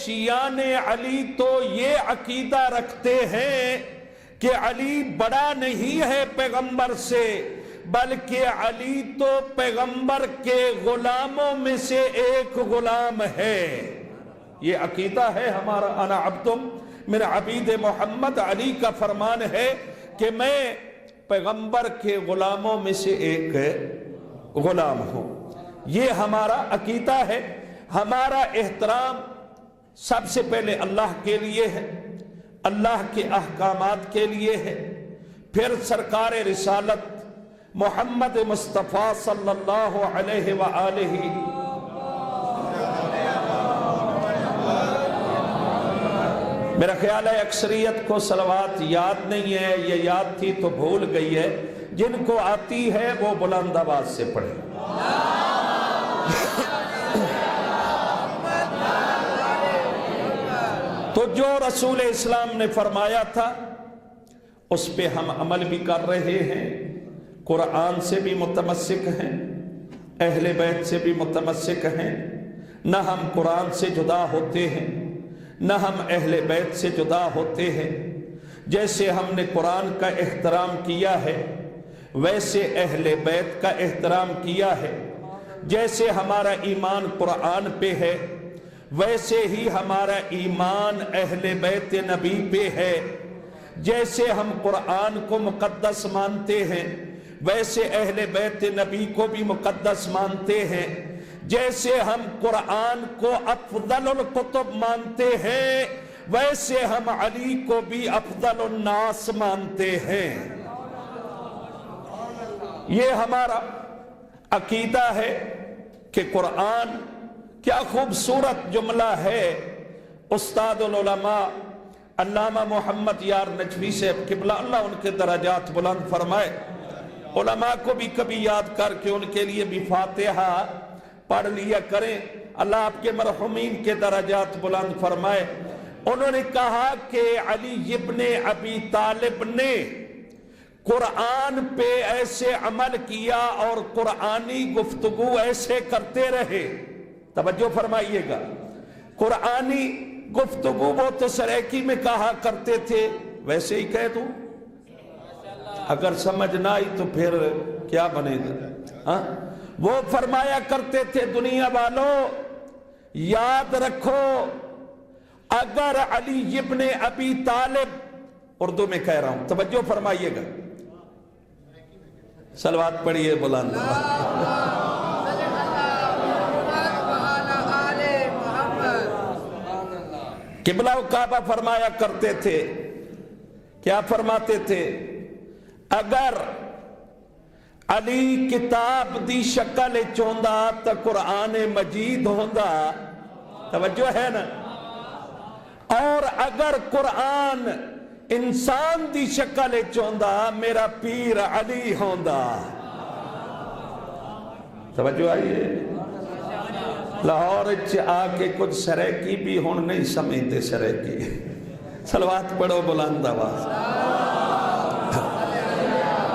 شیعان علی تو یہ عقیدہ رکھتے ہیں کہ علی بڑا نہیں ہے پیغمبر سے، بلکہ علی تو پیغمبر کے غلاموں میں سے ایک غلام ہے۔ یہ عقیدہ ہے ہمارا، انا عبدم من عبید محمد، علی کا فرمان ہے کہ میں پیغمبر کے غلاموں میں سے ایک غلام ہوں۔ یہ ہمارا عقیدہ ہے۔ ہمارا احترام سب سے پہلے اللہ کے لیے ہے، اللہ کے احکامات کے لیے ہے، پھر سرکار رسالت محمد مصطفیٰ صلی اللہ علیہ وآلہ میرا خیال ہے اکثریت کو صلوات یاد نہیں ہے، یہ یاد تھی تو بھول گئی ہے، جن کو آتی ہے وہ بلند آواز سے پڑھے۔ تو جو رسول اسلام نے فرمایا تھا اس پہ ہم عمل بھی کر رہے ہیں، قرآن سے بھی متمسک ہیں، اہل بیت سے بھی متمسک ہیں، نہ ہم قرآن سے جدا ہوتے ہیں نہ ہم اہل بیت سے جدا ہوتے ہیں۔ جیسے ہم نے قرآن کا احترام کیا ہے ویسے اہل بیت کا احترام کیا ہے، جیسے ہمارا ایمان قرآن پہ ہے ویسے ہی ہمارا ایمان اہل بیت نبی پہ ہے، جیسے ہم قرآن کو مقدس مانتے ہیں ویسے اہل بیت نبی کو بھی مقدس مانتے ہیں، جیسے ہم قرآن کو افضل الکتب مانتے ہیں ویسے ہم علی کو بھی افضل الناس مانتے ہیں۔ یہ ہمارا عقیدہ ہے کہ قرآن، کیا خوبصورت جملہ ہے استاد العلماء علامہ محمد یار نجوی سے قبلہ اللہ ان کے درجات بلند فرمائے، علماء کو بھی کبھی یاد کر کے ان کے لیے بھی فاتحہ پڑھ لیا کریں، اللہ آپ کے مرحومین کے درجات بلند فرمائے۔ انہوں نے کہا کہ علی ابن ابی طالب نے قرآن پہ ایسے عمل کیا اور قرآنی گفتگو ایسے کرتے رہے۔ توجہ فرمائیے گا، قرآنی گفتگو وہ تو سریکی میں کہا کرتے تھے ویسے ہی کہہ دوں، اگر سمجھ نہ آئی تو پھر کیا بنے گا؟ وہ فرمایا کرتے تھے دنیا والوں یاد رکھو، اگر علی ابن ابی طالب، اردو میں کہہ رہا ہوں توجہ فرمائیے گا، صلوات پڑھیے بلند، قبلہ و کعبہ فرمایا کرتے تھے، کیا فرماتے تھے؟ اگر علی کتاب دی شکل چوندا تا قرآن مجید ہوندا، توجہ ہے نا، اور اگر قرآن انسان دی شکل چوندا میرا پیر علی ہوندا۔ توجہ آئیے، لاہور آ کے کچھ سریکی بھی ہون نہیں سمجھتے، سریکی صلوات پڑھو بلند آواز۔